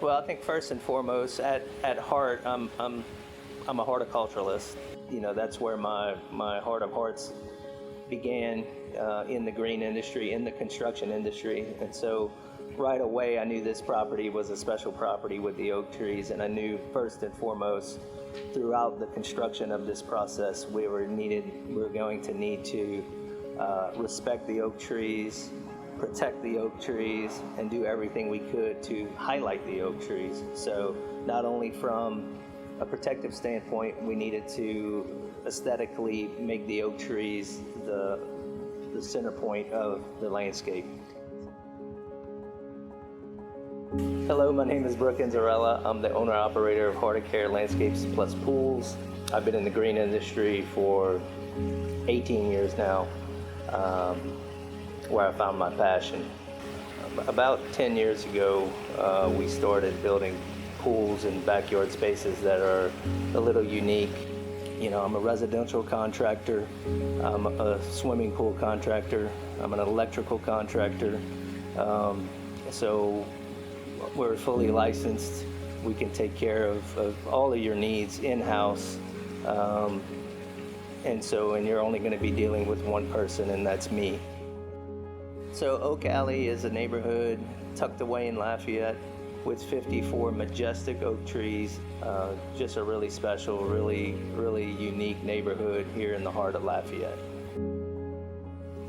Well, I think first and foremost, at heart, I'm a horticulturalist. You know, that's where my heart of hearts began, in the green industry, in the construction industry. And so right away I knew this property was a special property with the oak trees, and I knew first and foremost throughout the construction of this process we were going to need to respect the oak trees, protect the oak trees, and do everything we could to highlight the oak trees. So not only from a protective standpoint, we needed to aesthetically make the oak trees the center point of the landscape. Hello, my name is Brooke Inzarella. I'm the owner-operator of Hardscape Landscapes Plus Pools. I've been in the green industry for 18 years now, where I found my passion. About 10 years ago, we started building pools and backyard spaces that are a little unique. You know, I'm a residential contractor, I'm a swimming pool contractor, I'm an electrical contractor. So we're fully licensed. We can take care of all of your needs in-house. And you're only going to be dealing with one person, and that's me. So Oak Alley is a neighborhood tucked away in Lafayette with 54 majestic oak trees. Just a really special, really unique neighborhood here in the heart of Lafayette.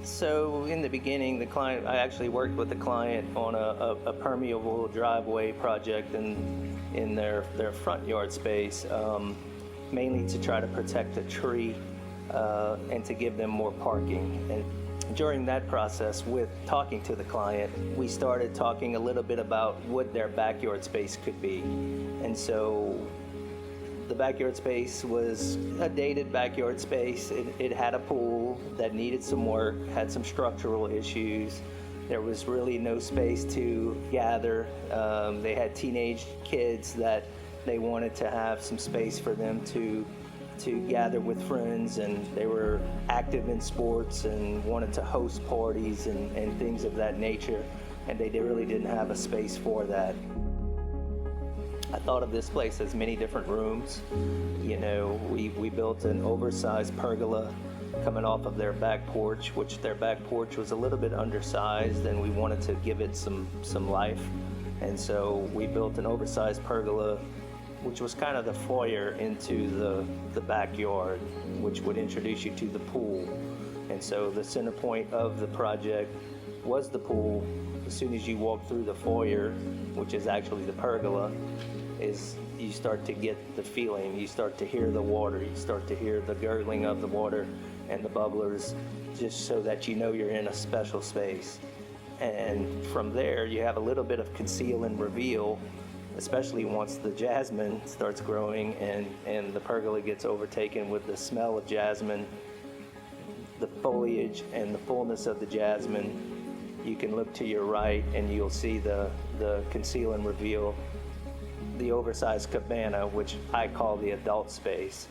So in the beginning, I actually worked with the client on a permeable driveway project in their front yard space, mainly to try to protect a tree and to give them more parking. And during that process, with talking to the client, we started talking a little bit about what their backyard space could be. And so the backyard space was a dated backyard space. It had a pool that needed some work, had some structural issues. There was really no space to gather. They had teenage kids that they wanted to have some space for them to gather with friends, and they were active in sports and wanted to host parties and things of that nature, and they really didn't have a space for that. I thought of this place as many different rooms. You know, we built an oversized pergola coming off of their back porch, which their back porch was a little bit undersized, and we wanted to give it some life. And so we built an oversized pergola, which was kind of the foyer into the backyard, which would introduce you to the pool. And so the center point of the project was the pool. As soon as you walk through the foyer, which is actually the pergola, you start to get the feeling, you start to hear the water, you start to hear the gurgling of the water and the bubblers, just so that you know you're in a special space. And from there, you have a little bit of conceal and reveal, especially once the jasmine starts growing and the pergola gets overtaken with the smell of jasmine, the foliage and the fullness of the jasmine. You can look to your right and you'll see the conceal and reveal, the oversized cabana, which I call the adult space.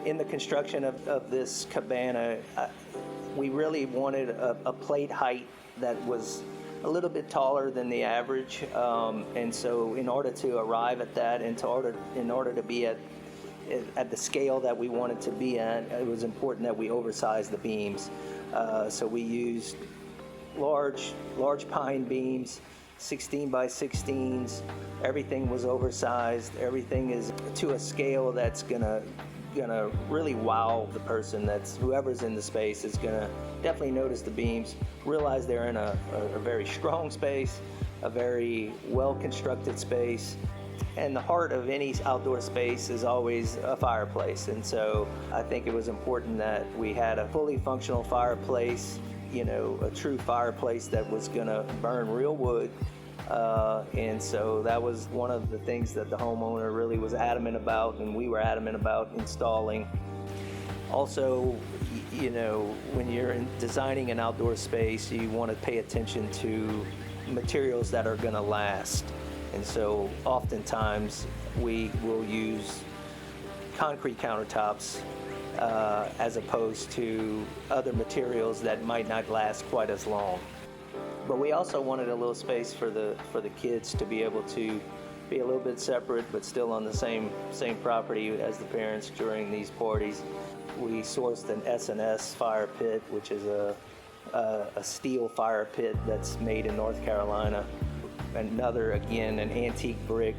In the construction of this cabana, we really wanted a plate height that was a little bit taller than the average, and so in order to arrive at that, and in order to be at the scale that we wanted to be at, it was important that we oversize the beams. So we used large pine beams, 16 by 16s. Everything was oversized. Everything is to a scale that's gonna really wow the person. Whoever's in the space is gonna definitely notice the beams, realize they're in a very strong space, a very well-constructed space. And the heart of any outdoor space is always a fireplace. And so I think it was important that we had a fully functional fireplace, you know, a true fireplace that was gonna burn real wood. And so that was one of the things that the homeowner really was adamant about, and we were adamant about installing. Also, you know, when you're designing an outdoor space, you want to pay attention to materials that are going to last. And so oftentimes we will use concrete countertops as opposed to other materials that might not last quite as long. But we also wanted a little space for the kids to be able to be a little bit separate, but still on the same property as the parents during these parties. We sourced an S&S fire pit, which is a steel fire pit that's made in North Carolina. Another, again, an antique brick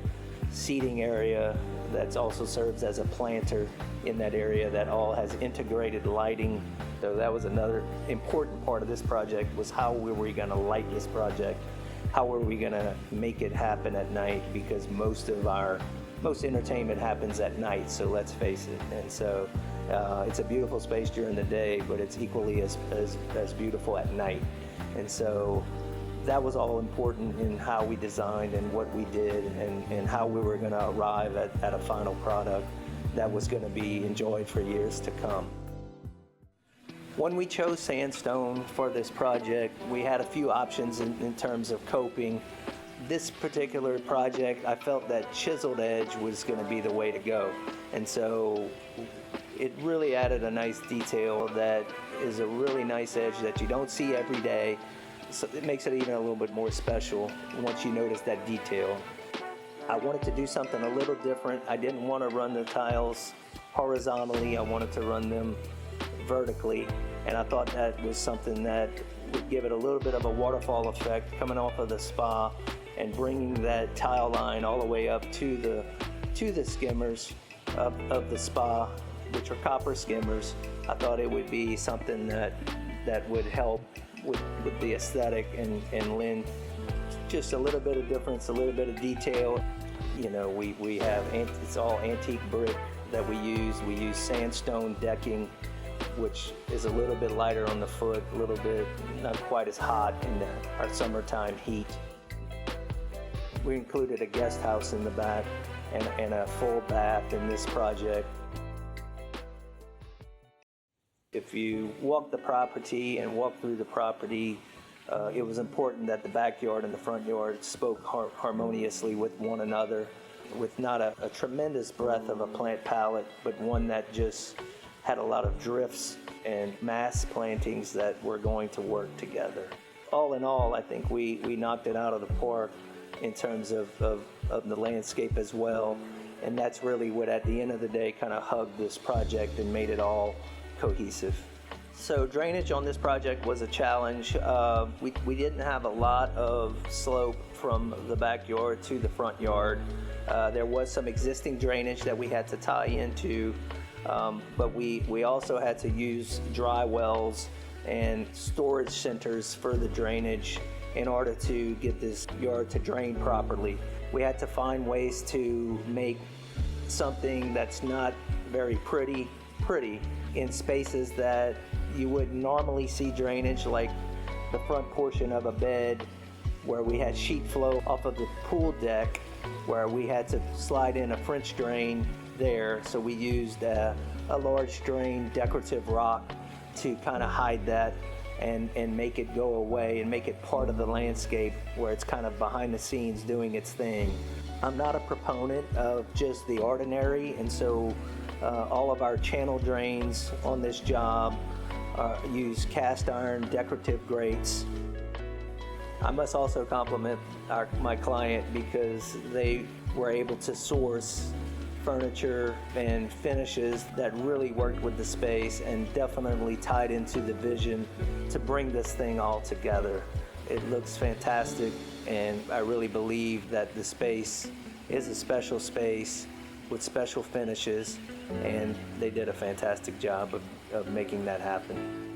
seating area that also serves as a planter in that area that all has integrated lighting. So that was another important part of this project, was how were we going to light this project? How were we going to make it happen at night? Because most entertainment happens at night, so let's face it. And so it's a beautiful space during the day, but it's equally as beautiful at night. And so that was all important in how we designed and what we did, and how we were going to arrive at a final product that was going to be enjoyed for years to come. When we chose sandstone for this project, we had a few options in terms of coping. This particular project, I felt that chiseled edge was going to be the way to go. And so it really added a nice detail that is a really nice edge that you don't see every day. So it makes it even a little bit more special once you notice that detail. I wanted to do something a little different. I didn't want to run the tiles horizontally. I wanted to run them vertically, and I thought that was something that would give it a little bit of a waterfall effect coming off of the spa and bringing that tile line all the way up to the skimmers of the spa, which are copper skimmers. I thought it would be something that would help with the aesthetic and lend just a little bit of difference, a little bit of detail. You know, we have, it's all antique brick that we use. We use sandstone decking, which is a little bit lighter on the foot, a little bit not quite as hot in our summertime heat. We included a guest house in the back and a full bath in this project. If you walk the property and walk through the property, it was important that the backyard and the front yard spoke harmoniously with one another, with not a tremendous breadth of a plant palette, but one that just had a lot of drifts and mass plantings that were going to work together. All in all, I think we knocked it out of the park in terms of the landscape as well, and that's really what at the end of the day kind of hugged this project and made it all cohesive. So drainage on this project was a challenge. We didn't have a lot of slope from the backyard to the front yard. There was some existing drainage that we had to tie into, but we also had to use dry wells and storage centers for the drainage in order to get this yard to drain properly. We had to find ways to make something that's not very pretty in spaces that you wouldn't normally see drainage, like the front portion of a bed where we had sheet flow off of the pool deck, where we had to slide in a French drain there. So we used a large drain decorative rock to kind of hide that and make it go away and make it part of the landscape where it's kind of behind the scenes doing its thing. I'm not a proponent of just the ordinary, and so all of our channel drains on this job use cast iron decorative grates. I must also compliment my client because they were able to source furniture and finishes that really worked with the space and definitely tied into the vision to bring this thing all together. It looks fantastic, and I really believe that the space is a special space with special finishes, and they did a fantastic job of making that happen.